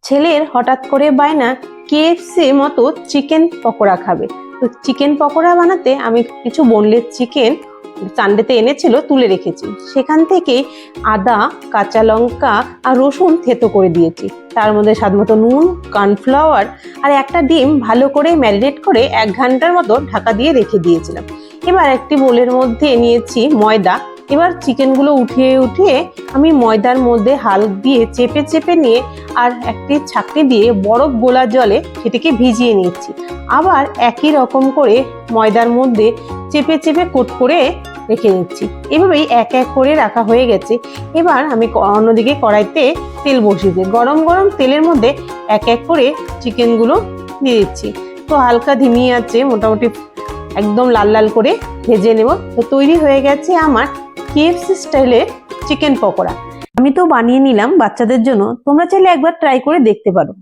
ছেলের হঠাৎ করে বায়না কেএফসি মতো চিকেন পকোড়া খাবে। তো চিকেন পকোড়া বানাতে আমি কিছু বোনলেস চিকেন সানডেতে এনেছিল, তুলে রেখেছি। সেখান থেকে আদা, কাঁচা লঙ্কা আর রসুন থেতো করে দিয়েছি। তার মধ্যে স্বাদমতো নুন, কর্নফ্লাওয়ার আর একটা ডিম ভালো করে ম্যারিনেট করে 1 ঘন্টার মতো ঢাকা দিয়ে রেখে দিয়েছিলাম। এবার একটি বোলের মধ্যে নিয়েছি ময়দা। এবার চিকেনগুলো উঠিয়ে উঠিয়ে আমি ময়দার মধ্যে হাল দিয়ে চেপে চেপে নিয়ে আর একটি ছাঁকনি দিয়ে বরফ গোলা জলে সেটিকে ভিজিয়ে নিচ্ছি। আবার একই রকম করে ময়দার মধ্যে চেপে চেপে কোট করে রেখে নিচ্ছি। এভাবেই এক এক করে রাখা হয়ে গেছে। এবার আমি অন্যদিকে কড়াইতে তেল বসিয়েছি। গরম গরম তেলের মধ্যে এক এক করে চিকেনগুলো দিয়ে দিচ্ছি। তো হালকা ধিমি আছে, মোটামুটি একদম লাল লাল করে ভেজে নেব। তো তৈরি হয়ে গেছে আমার কেএফসি স্টাইলের চিকেন পকোড়া। আমি তো বানিয়ে নিলাম বাচ্চাদের জন্য, তোমরা চাইলে একবার ট্রাই করে দেখতে পারো।